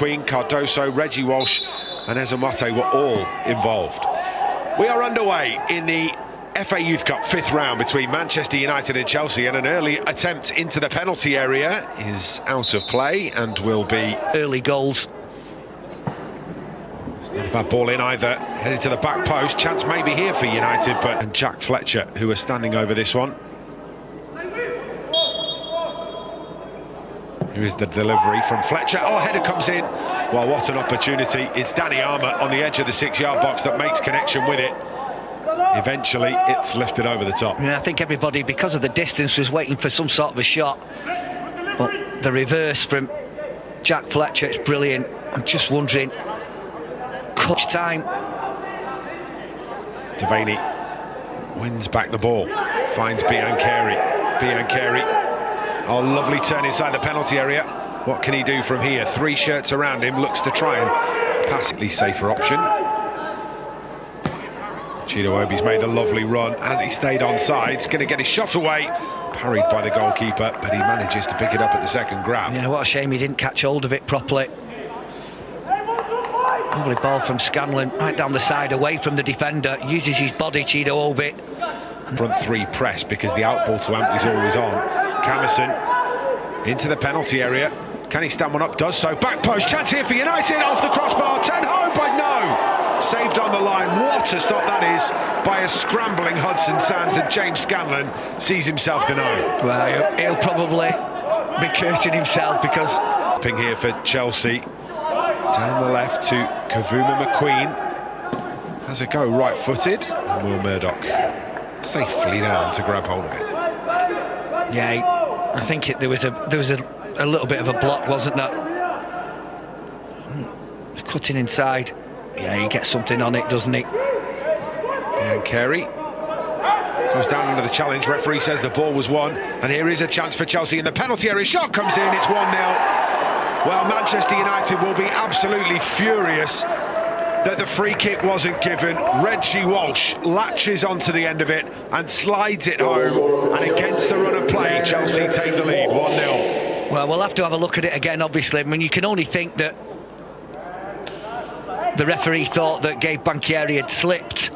McQueen, Cardoso, Reggie Walsh and Ezamate were all involved. We are underway in the FA Youth Cup 5th round between Manchester United and Chelsea, and an early attempt into the penalty area is out of play and will be early goals. It's not a bad ball in either, headed to the back post, chance maybe here for United, but and Jack Fletcher who are standing over this one. Here is the delivery from Fletcher. Oh, header comes in. Well, what an opportunity. It's Danny Armour on the edge of the 6-yard box that makes connection with it. Eventually, it's lifted over the top. Yeah, I think everybody, because of the distance, was waiting for some sort of a shot. But the reverse from Jack Fletcher, it's brilliant. I'm just wondering, coach time. Devaney wins back the ball, finds Biancheri. Oh, lovely turn inside the penalty area. What can he do from here? 3 shirts around him, looks to try and pass the safer option. Chido-Obi's made a lovely run. Has he stayed onside? He's going to get his shot away. Parried by the goalkeeper, but he manages to pick it up at the second grab. Yeah, what a shame he didn't catch hold of it properly. Lovely ball from Scanlon, right down the side, away from the defender. Uses his body, Chido-Obi. Front 3 press because the outball to Ampley's always on. Camerson into the penalty area. Can he stand one up? Does so. Back post, chance here for United, off the crossbar, turned home, but no! Saved on the line. What a stop that is by a scrambling Hudson Sands, and James Scanlon sees himself denied. Well, he'll probably be cursing himself because... Ping here for Chelsea. Down the left to Kavuma McQueen. Has a go right-footed, and Will Murdoch safely down to grab hold of it. Yeah, I think there was a little bit of a block, wasn't there? Cutting inside. Yeah, he gets something on it, doesn't he? Biancheri goes down under the challenge. Referee says the ball was won, and here is a chance for Chelsea in the penalty area. Shot comes in, it's 1-0. Well, Manchester United will be absolutely furious that the free kick wasn't given. Reggie Walsh latches onto the end of it and slides it home, and against the run of play, Chelsea take the lead, 1-0. Well, we'll have to have a look at it again, obviously. I mean, you can only think that the referee thought that Gabe Biancheri had slipped.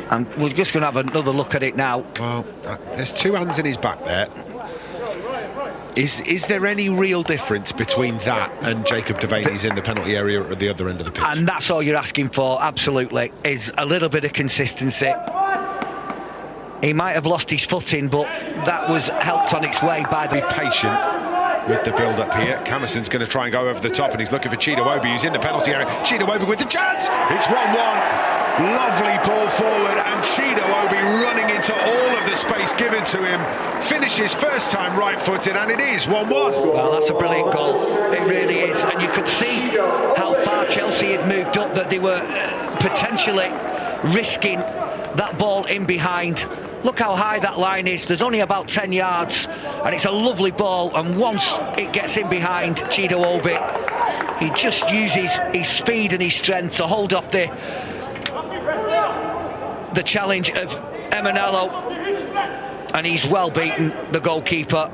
And we're just going to have another look at it now. Well, there's 2 hands in his back there. Is there any real difference between that and Jacob Devaney's in the penalty area at the other end of the pitch? And that's all you're asking for, absolutely, is a little bit of consistency. He might have lost his footing, but that was helped on its way by the... Be patient with the build-up here. Camerson's going to try and go over the top, and he's looking for Chido-Obi, who's in the penalty area. Chido-Obi with the chance! It's 1-1. Lovely ball forward, and Chido-Obi running into all of the space given to him. Finishes first time right-footed, and it is 1-1. Well, that's a brilliant goal. It really is. And you could see how far Chelsea had moved up, that they were potentially risking that ball in behind. Look how high that line is. There's only about 10 yards, and it's a lovely ball. And once it gets in behind Chido-Obi, he just uses his speed and his strength to hold off the challenge of Emanello, and he's well beaten the goalkeeper.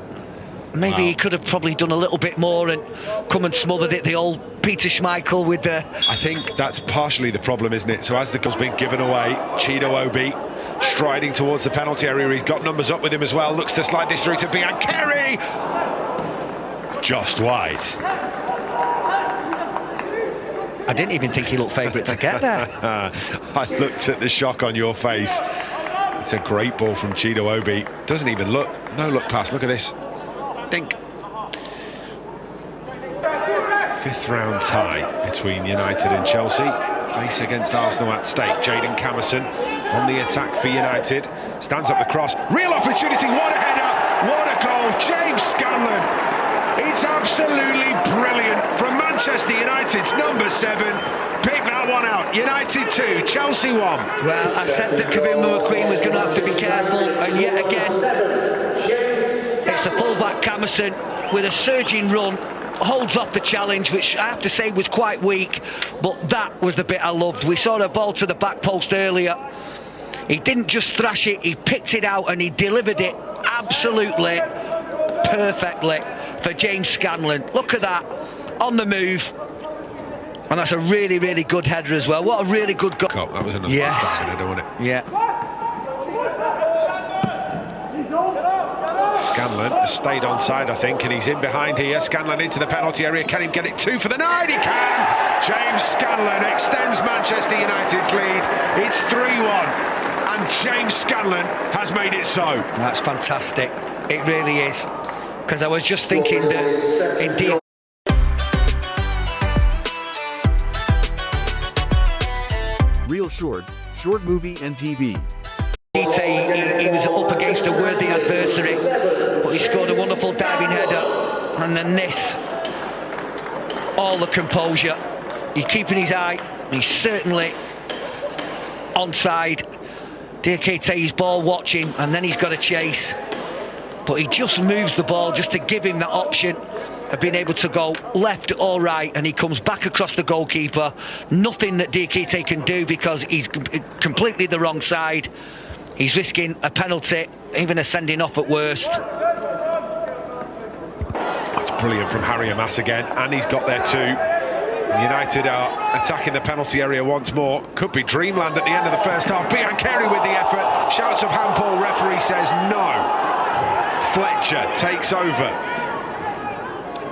Maybe he could have probably done a little bit more and come and smothered it, the old Peter Schmeichel with the... I think that's partially the problem, isn't it? So as the goal's been given away, Chido-Obi striding towards the penalty area. He's got numbers up with him as well. Looks to slide this through to Biancheri. Just wide. I didn't even think he looked favourite to get there. I looked at the shock on your face. It's a great ball from Chido-Obi. Doesn't even look. No look pass. Look at this. Dink. 5th round tie between United and Chelsea. Place against Arsenal at stake. Jayden Camerson on the attack for United. Stands up the cross. Real opportunity. What a header. What a goal. James Scanlon. It's absolutely brilliant from Manchester United's number 7. Pick that one out. United 2, Chelsea 1. Well, I said that Kavuma McQueen was going to have to be careful, and yet again, it's the fullback Camerson with a surging run, holds off the challenge, which I have to say was quite weak, but that was the bit I loved. We saw a ball to the back post earlier. He didn't just thrash it, he picked it out and he delivered it absolutely perfectly. for James Scanlon. Look at that, on the move. And that's a really, really good header as well. What a really good goal. That was another header, wasn't it? Yeah. Scanlon has stayed onside, I think, and he's in behind here. Scanlon into the penalty area. Can he get it 2 for the night? He can! James Scanlon extends Manchester United's lead. It's 3-1, and James Scanlon has made it so. That's fantastic. It really is. Because I was just thinking that, indeed... Real Short movie and TV. He was up against a worthy adversary, but he scored a wonderful diving header. And then this, all the composure. He's keeping his eye. He's certainly onside. Diakite's ball watching, and then he's got to chase. But he just moves the ball just to give him that option of being able to go left or right, and he comes back across the goalkeeper. Nothing that Diakite can do because he's completely the wrong side. He's risking a penalty, even a sending off at worst. That's brilliant from Harry Amass again, and he's got there too. United are attacking the penalty area once more. Could be dreamland at the end of the first half. Biancheri with the effort. Shouts of handball. Referee says no. Fletcher takes over.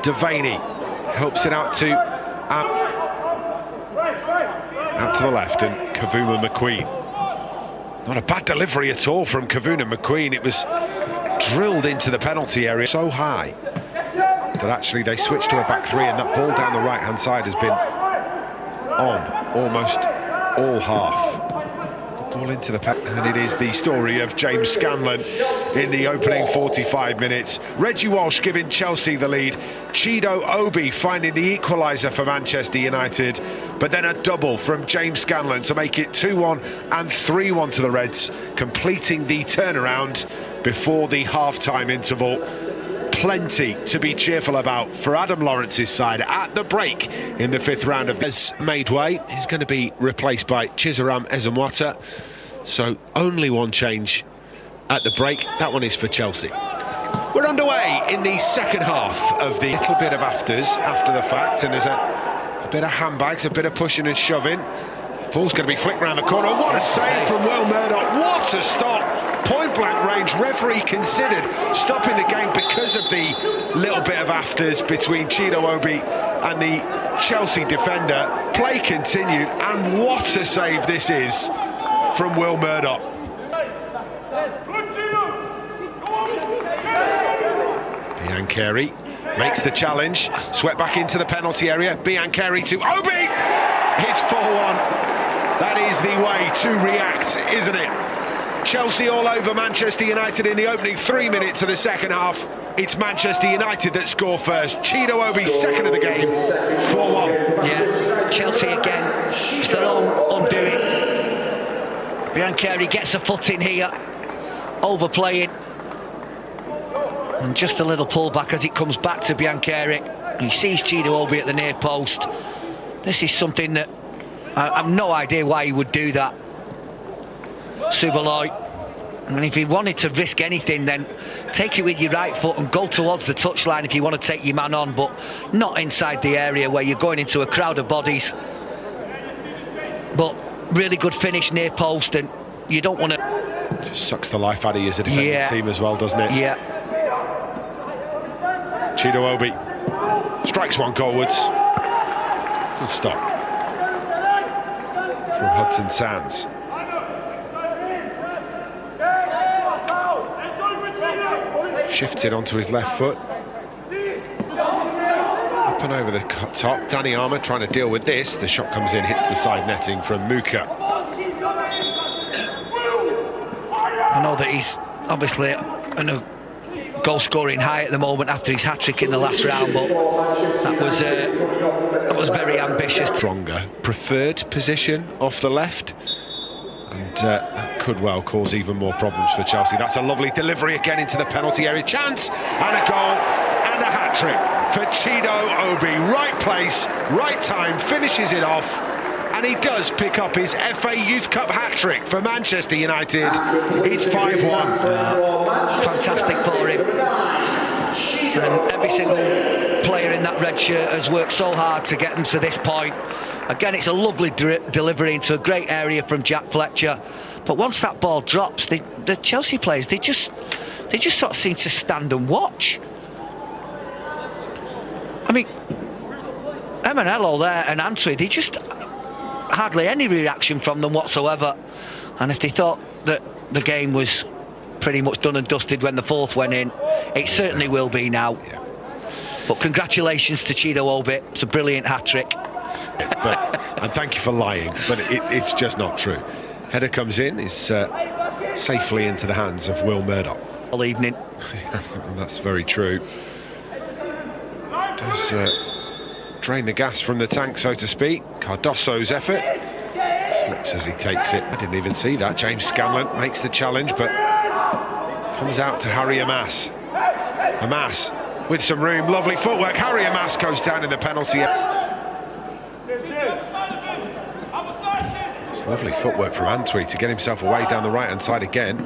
Devaney helps it out to the left, and Kavuma McQueen. Not a bad delivery at all from Kavuna McQueen. It was drilled into the penalty area so high that actually they switched to a back three, and that ball down the right hand side has been on almost all half. Ball into the pen, and it is the story of James Scanlon in the opening 45 minutes. Reggie Walsh giving Chelsea the lead. Chido Obi finding the equaliser for Manchester United, but then a double from James Scanlon to make it 2-1 and 3-1 to the Reds, completing the turnaround before the half-time interval. Plenty to be cheerful about for Adam Lawrence's side at the break in the 5th round of has made way. He's going to be replaced by Chizaram Ezemwata, so only one change at the break. That one is for Chelsea. We're underway in the second half of the little bit of afters after the fact, and there's a bit of handbags, a bit of pushing and shoving. Ball's going to be flicked round the corner. What a save from Will Murdoch. What a stop. Point blank range. Referee considered stopping the game because of the little bit of afters between Chido Obi and the Chelsea defender. Play continued, and what a save this is from Will Murdoch. Biancheri makes the challenge. Swept back into the penalty area. Biancheri to Obi. It's 4-1. That is the way to react, isn't it? Chelsea all over Manchester United in the opening 3 minutes of the second half. It's Manchester United that score first. Chido Obi second of the game, 4-1. Yeah, Chelsea again, it's their own undoing. Biancheri gets a foot in here, overplaying. And just a little pullback as it comes back to Biancheri. He sees Chido Obi at the near post. This is something that I've no idea why he would do that. Subaloy, and if he wanted to risk anything, then take it with your right foot and go towards the touchline if you want to take your man on, but not inside the area where you're going into a crowd of bodies. But really good finish near post, and you don't want to... Just sucks the life out of you as a defending team as well, doesn't it? Yeah. Chido Obi strikes one goalwards. Good stop from Hudson Sands. Shifts it onto his left foot. Up and over the top. Danny Armour trying to deal with this. The shot comes in, hits the side netting from Muka. I know that he's obviously in a goal-scoring high at the moment after his hat-trick in the last round, but that was very ambitious. Stronger preferred position off the left, and that could well cause even more problems for Chelsea. That's a lovely delivery again into the penalty area. Chance and a goal and a hat-trick for Chido Obi. Right place, right time, finishes it off, and he does pick up his FA Youth Cup hat-trick for Manchester United. It's 5-1. Fantastic for him. And every single player in that red shirt has worked so hard to get them to this point. Again, it's a lovely delivery into a great area from Jack Fletcher. But once that ball drops, the Chelsea players, they just sort of seem to stand and watch. I mean, Emanello there and Antwi, they just hardly any reaction from them whatsoever. And if they thought that the game was pretty much done and dusted when the fourth went in, it certainly will be now. Yeah. But congratulations to Chido Obi. It's a brilliant hat-trick. And thank you for lying, but it's just not true. Header comes in, is safely into the hands of Will Murdoch. All evening. That's very true. Does drain the gas from the tank, so to speak. Cardosso's effort slips as he takes it. I didn't even see that. James Scanlon makes the challenge, but comes out to Harry Amas. Amas with some room, lovely footwork. Harry Amas goes down in the penalty. It's lovely footwork from Antwi to get himself away down the right-hand side again.